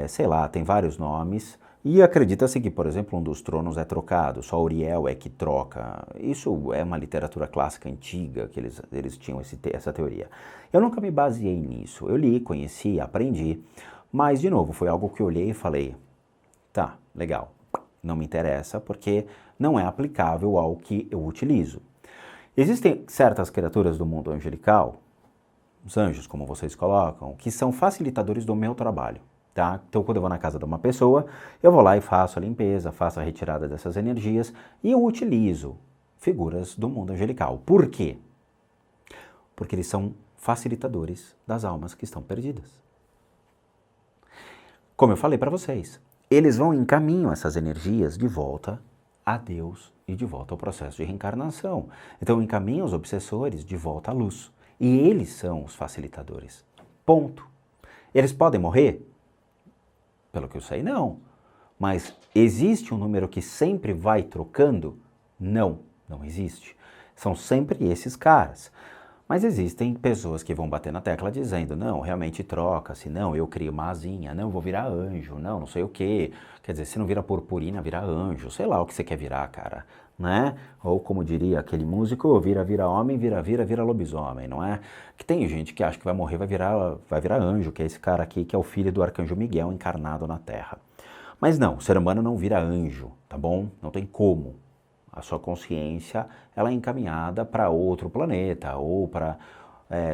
sei lá, tem vários nomes. E acredita-se que, por exemplo, um dos tronos é trocado, só Uriel é que troca. Isso é uma literatura clássica antiga, que eles tinham essa teoria. Eu nunca me baseei nisso. Eu li, conheci, aprendi, mas, de novo, foi algo que eu olhei e falei: tá, legal, não me interessa, porque não é aplicável ao que eu utilizo. Existem certas criaturas do mundo angelical, os anjos, como vocês colocam, que são facilitadores do meu trabalho. Tá? Então, quando eu vou na casa de uma pessoa, eu vou lá e faço a limpeza, faço a retirada dessas energias e eu utilizo figuras do mundo angelical. Por quê? Porque eles são facilitadores das almas que estão perdidas. Como eu falei para vocês, eles vão encaminhar essas energias de volta a Deus e de volta ao processo de reencarnação. Então, encaminham os obsessores de volta à luz. E eles são os facilitadores. Ponto. Eles podem morrer? Pelo que eu sei, não. Mas existe um número que sempre vai trocando? Não, não existe. São sempre esses caras. Mas existem pessoas que vão bater na tecla dizendo: não, realmente troca-se, não, eu crio uma asinha, não, vou virar anjo, não sei o quê. Quer dizer, se não vira purpurina, vira anjo, sei lá o que você quer virar, cara, né? Ou como diria aquele músico, vira homem, vira lobisomem, não é? Que tem gente que acha que vai morrer, vai virar anjo, que é esse cara aqui, que é o filho do arcanjo Miguel encarnado na Terra. Mas não, o ser humano não vira anjo, tá bom? Não tem como. A sua consciência, ela é encaminhada para outro planeta ou para,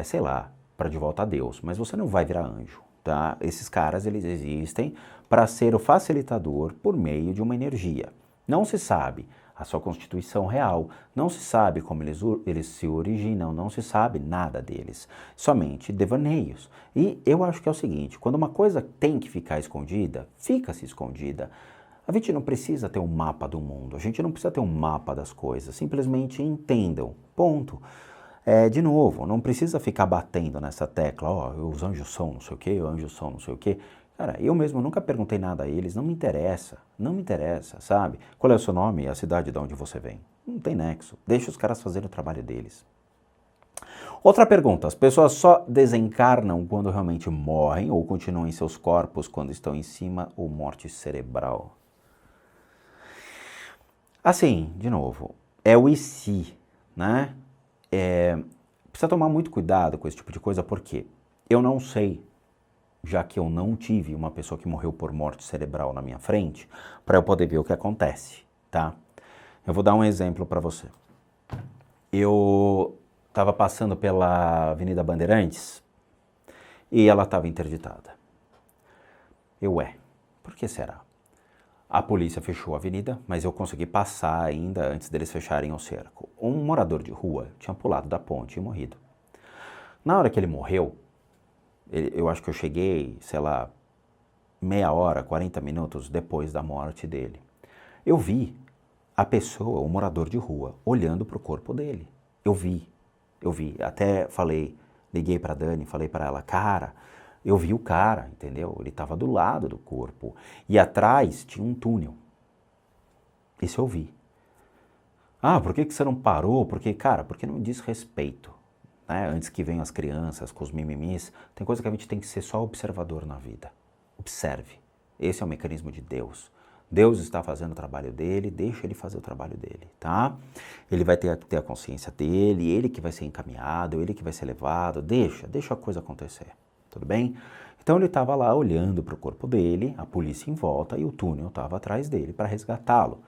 sei lá, para de volta a Deus. Mas você não vai virar anjo, tá? Esses caras, eles existem para ser o facilitador por meio de uma energia. Não se sabe a sua constituição real, não se sabe como eles se originam, não se sabe nada deles, somente devaneios. E eu acho que é o seguinte, quando uma coisa tem que ficar escondida, fica-se escondida. A gente não precisa ter um mapa do mundo, a gente não precisa ter um mapa das coisas, simplesmente entendam, ponto. De novo, não precisa ficar batendo nessa tecla, ó, os anjos são não sei o quê, os anjos são não sei o quê. Cara, eu mesmo nunca perguntei nada a eles, não me interessa, sabe? Qual é o seu nome e a cidade de onde você vem? Não tem nexo, deixa os caras fazerem o trabalho deles. Outra pergunta, as pessoas só desencarnam quando realmente morrem ou continuam em seus corpos quando estão em cima ou morte cerebral? Assim, de novo, é o e se, né? Precisa tomar muito cuidado com esse tipo de coisa, porque eu não sei, já que eu não tive uma pessoa que morreu por morte cerebral na minha frente, para eu poder ver o que acontece, tá? Eu vou dar um exemplo para você. Eu estava passando pela Avenida Bandeirantes e ela estava interditada. Por que será? A polícia fechou a avenida, mas eu consegui passar ainda antes deles fecharem o cerco. Um morador de rua tinha pulado da ponte e morrido. Na hora que ele morreu, eu acho que eu cheguei, sei lá, meia hora, 40 minutos depois da morte dele. Eu vi a pessoa, o morador de rua, olhando para o corpo dele. Eu vi. Até falei, liguei para a Dani, falei para ela, cara, Eu vi o cara, entendeu? Ele estava do lado do corpo. E atrás tinha um túnel. Isso eu vi. Ah, por que você não parou? Porque, cara, porque não diz respeito. Né? Antes que venham as crianças com os mimimis, tem coisa que a gente tem que ser só observador na vida. Observe. Esse é o mecanismo de Deus. Deus está fazendo o trabalho dele, deixa ele fazer o trabalho dele, tá? Ele vai ter a consciência dele, ele que vai ser encaminhado, ele que vai ser levado, deixa a coisa acontecer, tudo bem? Então ele estava lá olhando para o corpo dele, a polícia em volta e o túnel estava atrás dele para resgatá-lo.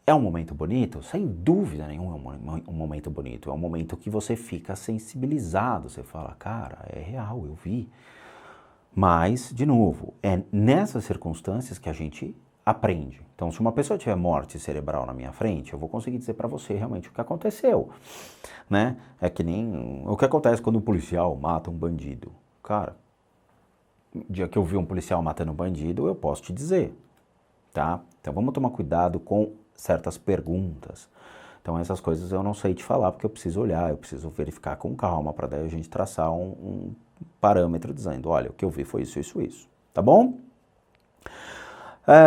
É um momento bonito? Sem dúvida nenhuma é um momento bonito. É um momento que você fica sensibilizado. Você fala, cara, é real, eu vi. Mas, de novo, é nessas circunstâncias que a gente aprende. Então, se uma pessoa tiver morte cerebral na minha frente, eu vou conseguir dizer para você realmente o que aconteceu. Né? É que nem o que acontece quando um policial mata um bandido. Cara, no dia que eu vi um policial matando um bandido, eu posso te dizer. Tá? Então, vamos tomar cuidado com certas perguntas. Então essas coisas eu não sei te falar porque eu preciso olhar, eu preciso verificar com calma para daí a gente traçar um parâmetro dizendo, olha, o que eu vi foi isso, tá bom?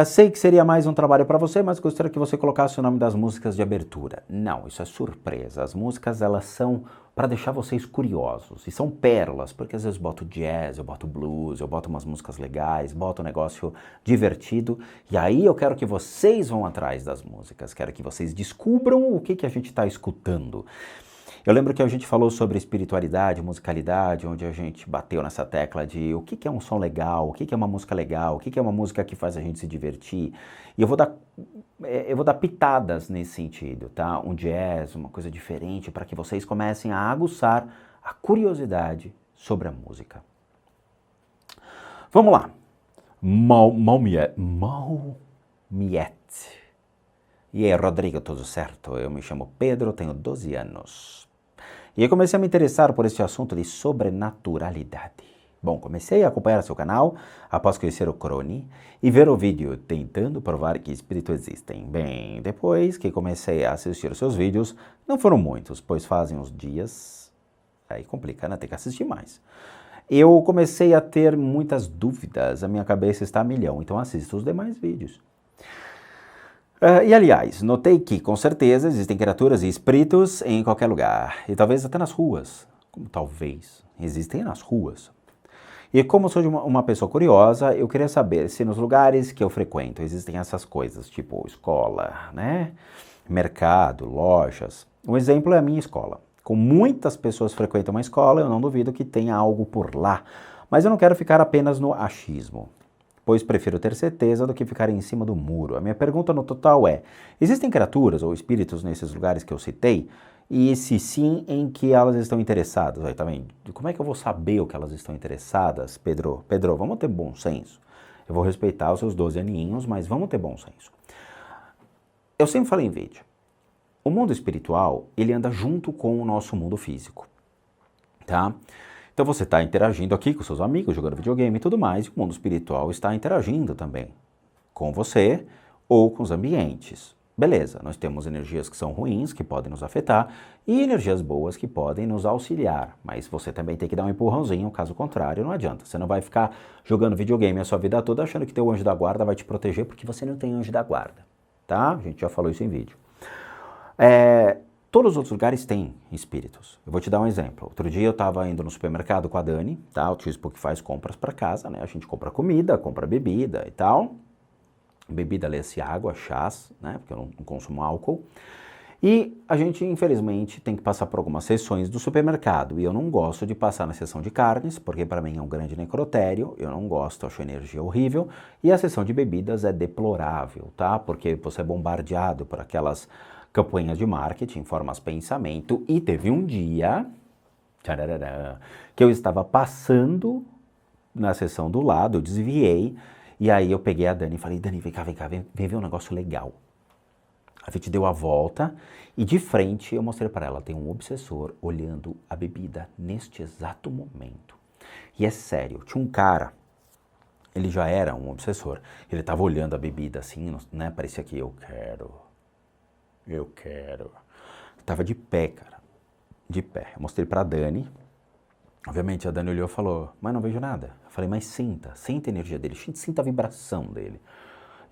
Sei que seria mais um trabalho para você, mas gostaria que você colocasse o nome das músicas de abertura. Não, isso é surpresa. As músicas, elas são para deixar vocês curiosos. E são pérolas, porque às vezes eu boto jazz, eu boto blues, eu boto umas músicas legais, boto um negócio divertido. E aí eu quero que vocês vão atrás das músicas, quero que vocês descubram o que a gente está escutando. Eu lembro que a gente falou sobre espiritualidade, musicalidade, onde a gente bateu nessa tecla de o que é um som legal, o que é uma música legal, o que é uma música que faz a gente se divertir. E eu vou dar pitadas nesse sentido, tá? Um jazz, uma coisa diferente, para que vocês comecem a aguçar a curiosidade sobre a música. Vamos lá. Malmiet. E aí, Rodrigo, tudo certo? Eu me chamo Pedro, tenho 12 anos. E eu comecei a me interessar por este assunto de sobrenaturalidade. Bom, comecei a acompanhar seu canal após conhecer o Crone e ver o vídeo tentando provar que espíritos existem. Bem, depois que comecei a assistir os seus vídeos, não foram muitos, pois fazem uns dias, aí complica, né? Tem que assistir mais. Eu comecei a ter muitas dúvidas, a minha cabeça está a milhão, então assisto os demais vídeos. E aliás, notei que com certeza existem criaturas e espíritos em qualquer lugar, e talvez até nas ruas. Como talvez, existem nas ruas. E como sou uma pessoa curiosa, eu queria saber se nos lugares que eu frequento existem essas coisas, tipo escola, né? Mercado, lojas. Um exemplo é a minha escola. Com muitas pessoas frequentam uma escola, eu não duvido que tenha algo por lá. Mas eu não quero ficar apenas no achismo, pois prefiro ter certeza do que ficar em cima do muro. A minha pergunta no total é, existem criaturas ou espíritos nesses lugares que eu citei? E se sim, em que elas estão interessadas? Aí, tá vendo? Como é que eu vou saber o que elas estão interessadas, Pedro? Pedro, vamos ter bom senso. Eu vou respeitar os seus 12 aninhos, mas vamos ter bom senso. Eu sempre falei em vídeo, o mundo espiritual, ele anda junto com o nosso mundo físico, tá? Então você está interagindo aqui com seus amigos, jogando videogame e tudo mais, e o mundo espiritual está interagindo também com você ou com os ambientes. Beleza, nós temos energias que são ruins, que podem nos afetar, e energias boas que podem nos auxiliar, mas você também tem que dar um empurrãozinho, caso contrário, não adianta. Você não vai ficar jogando videogame a sua vida toda achando que teu anjo da guarda vai te proteger, porque você não tem anjo da guarda, tá? A gente já falou isso em vídeo. Todos os outros lugares têm espíritos. Eu vou te dar um exemplo. Outro dia eu estava indo no supermercado com a Dani, tá? O Tispo que faz compras para casa, né? A gente compra comida, compra bebida e tal. Bebida, lê-se água, chás, né? Porque eu não consumo álcool. E a gente, infelizmente, tem que passar por algumas sessões do supermercado. E eu não gosto de passar na sessão de carnes, porque para mim é um grande necrotério. Eu não gosto, acho a energia horrível. E a sessão de bebidas é deplorável, tá? Porque você é bombardeado por aquelas campanhas de marketing, formas pensamento, e teve um dia que eu estava passando na sessão do lado, eu desviei, e aí eu peguei a Dani e falei, Dani, vem cá, vem ver um negócio legal. A gente deu a volta e de frente eu mostrei para ela, tem um obsessor olhando a bebida neste exato momento. E é sério, tinha um cara, ele já era um obsessor, ele estava olhando a bebida assim, né, parecia que eu quero. Tava de pé, cara. De pé. Eu mostrei pra Dani. Obviamente a Dani olhou e falou, mas não vejo nada. Eu falei, mas sinta a energia dele, sinta a vibração dele.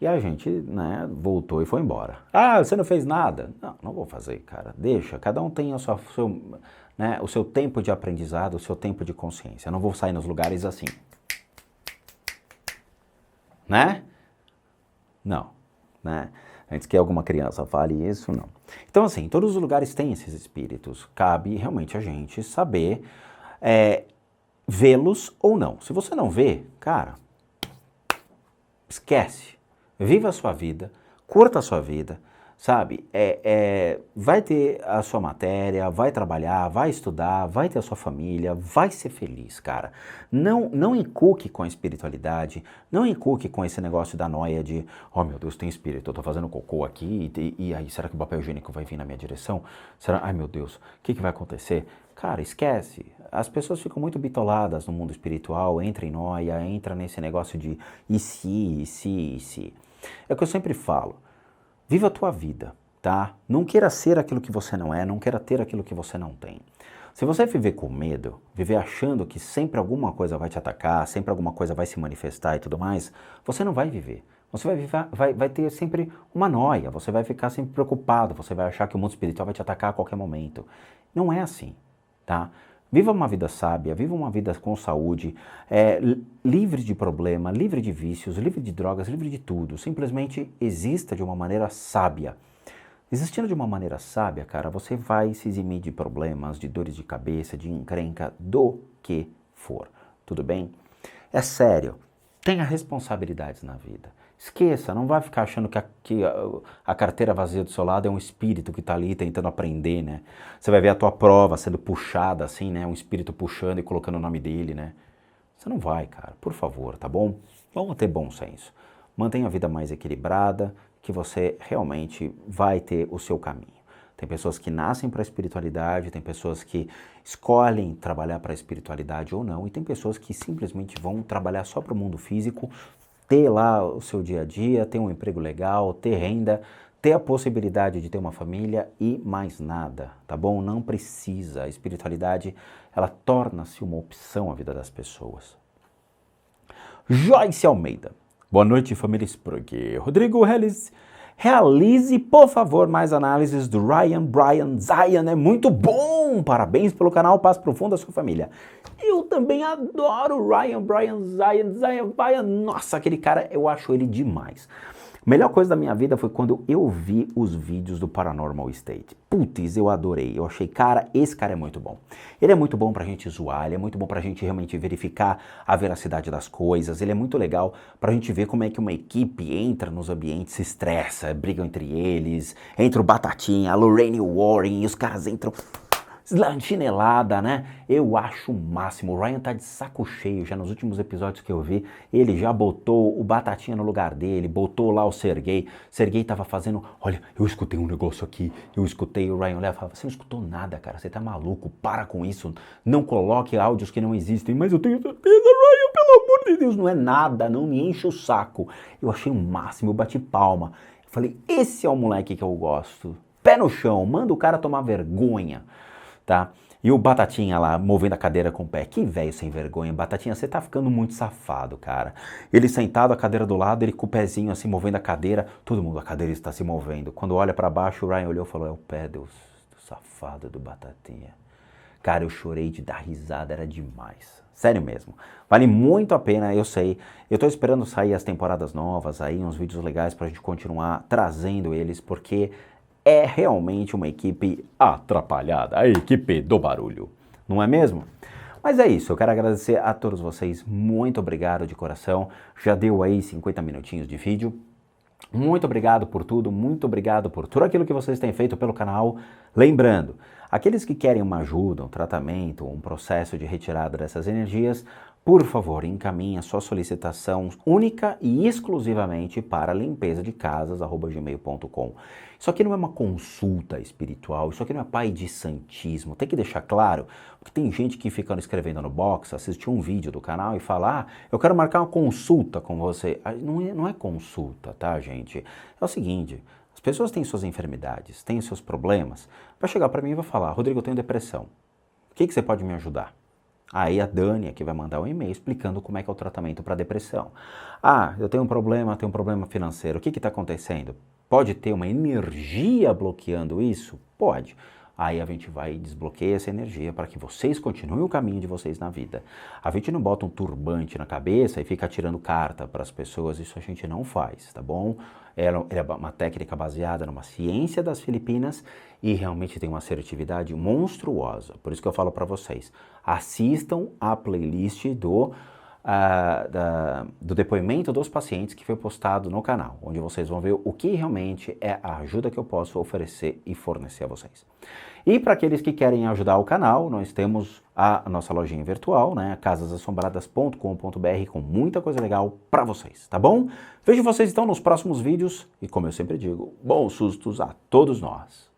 E a gente, né, voltou e foi embora. Ah, você não fez nada? Não, não vou fazer, cara. Deixa, cada um tem o seu tempo de aprendizado, o seu tempo de consciência. Eu não vou sair nos lugares assim. Né? Não, né? Antes que alguma criança fale isso, não. Então, assim, todos os lugares têm esses espíritos. Cabe realmente a gente saber vê-los ou não. Se você não vê, cara, esquece. Viva a sua vida, curta a sua vida, sabe? Vai ter a sua matéria, vai trabalhar, vai estudar, vai ter a sua família, vai ser feliz, cara. Não encuque com a espiritualidade, não encuque com esse negócio da noia de, oh meu Deus, tem espírito, eu tô fazendo cocô aqui, e aí, será que o papel higiênico vai vir na minha direção? Será, ai meu Deus, o que vai acontecer? Cara, esquece. As pessoas ficam muito bitoladas no mundo espiritual, entra em noia, entra nesse negócio de e se. É o que eu sempre falo. Viva a tua vida, tá? Não queira ser aquilo que você não é, não queira ter aquilo que você não tem. Se você viver com medo, viver achando que sempre alguma coisa vai te atacar, sempre alguma coisa vai se manifestar e tudo mais, você não vai viver. Você vai ter sempre uma noia, você vai ficar sempre preocupado, você vai achar que o mundo espiritual vai te atacar a qualquer momento. Não é assim, tá? Viva uma vida sábia, viva uma vida com saúde, livre de problema, livre de vícios, livre de drogas, livre de tudo. Simplesmente exista de uma maneira sábia. Existindo de uma maneira sábia, cara, você vai se eximir de problemas, de dores de cabeça, de encrenca, do que for. Tudo bem? É sério. Tenha responsabilidades na vida. Esqueça, não vai ficar achando que a carteira vazia do seu lado é um espírito que está ali tentando aprender, né? Você vai ver a tua prova sendo puxada assim, né? Um espírito puxando e colocando o nome dele, né? Você não vai, cara. Por favor, tá bom? Vamos ter bom senso. Mantenha a vida mais equilibrada, que você realmente vai ter o seu caminho. Tem pessoas que nascem para a espiritualidade, tem pessoas que escolhem trabalhar para a espiritualidade ou não, e tem pessoas que simplesmente vão trabalhar só para o mundo físico, ter lá o seu dia a dia, ter um emprego legal, ter renda, ter a possibilidade de ter uma família e mais nada, tá bom? Não precisa. A espiritualidade, ela torna-se uma opção à vida das pessoas. Joyce Almeida. Boa noite, família Sprug. Rodrigo realize, por favor, mais análises do Ryan Brian Zion. É muito bom! Parabéns pelo canal, paz profunda à sua família. Eu também adoro o Ryan Brian Zion. Nossa, aquele cara, eu acho ele demais. A melhor coisa da minha vida foi quando eu vi os vídeos do Paranormal State. Putz, eu adorei. Eu achei, cara, esse cara é muito bom. Ele é muito bom pra gente zoar, ele é muito bom pra gente realmente verificar a veracidade das coisas, ele é muito legal pra gente ver como é que uma equipe entra nos ambientes, se estressa, brigam entre eles, entra o Batatinha, a Lorraine Warren, e os caras entram chinelada, né? Eu acho o máximo. O Ryan tá de saco cheio já nos últimos episódios que eu vi. Ele já botou o Batatinha no lugar dele, botou lá o Sergei. Sergei tava fazendo, olha, eu escutei um negócio aqui, eu escutei. O Ryan olhava e falava, você não escutou nada, cara, você tá maluco, para com isso, não coloque áudios que não existem. Mas eu tenho certeza, Ryan, pelo amor de Deus, não é nada, não me enche o saco. Eu achei o máximo, eu bati palma. Eu falei, esse é o moleque que eu gosto. Pé no chão, manda o cara tomar vergonha. Tá? E o Batatinha lá, movendo a cadeira com o pé. Que velho sem vergonha. Batatinha, você tá ficando muito safado, cara. Ele sentado, a cadeira do lado, ele com o pezinho assim, movendo a cadeira. Todo mundo, a cadeira está se movendo. Quando olha pra baixo, o Ryan olhou e falou, é o pé do safado do Batatinha. Cara, eu chorei de dar risada, era demais. Sério mesmo. Vale muito a pena, eu sei. Eu tô esperando sair as temporadas novas aí, uns vídeos legais pra gente continuar trazendo eles, porque é realmente uma equipe atrapalhada, a equipe do barulho, não é mesmo? Mas é isso, eu quero agradecer a todos vocês, muito obrigado de coração, já deu aí 50 minutinhos de vídeo, muito obrigado por tudo, muito obrigado por tudo aquilo que vocês têm feito pelo canal. Lembrando, aqueles que querem uma ajuda, um tratamento, um processo de retirada dessas energias, por favor, encaminhe a sua solicitação única e exclusivamente para limpezadecasas@gmail.com. Isso aqui não é uma consulta espiritual, isso aqui não é pai de santismo. Tem que deixar claro, porque tem gente que fica escrevendo no box, assistiu um vídeo do canal e fala, eu quero marcar uma consulta com você. Não é consulta, tá, gente? É o seguinte, as pessoas têm suas enfermidades, têm seus problemas. Vai chegar para mim e vai falar, Rodrigo, eu tenho depressão. O que você pode me ajudar? Aí a Dani aqui vai mandar um e-mail explicando como é que é o tratamento para depressão. Ah, eu tenho um problema financeiro. O que está acontecendo? Pode ter uma energia bloqueando isso? Pode. Aí a gente vai desbloquear essa energia para que vocês continuem o caminho de vocês na vida. A gente não bota um turbante na cabeça e fica tirando carta para as pessoas, isso a gente não faz, tá bom? Ela é uma técnica baseada numa ciência das Filipinas e realmente tem uma assertividade monstruosa. Por isso que eu falo para vocês, assistam a playlist do depoimento dos pacientes que foi postado no canal, onde vocês vão ver o que realmente é a ajuda que eu posso oferecer e fornecer a vocês. E para aqueles que querem ajudar o canal, nós temos a nossa lojinha virtual, né, casasassombradas.com.br, com muita coisa legal para vocês, tá bom? Vejo vocês então nos próximos vídeos e, como eu sempre digo, bons sustos a todos nós!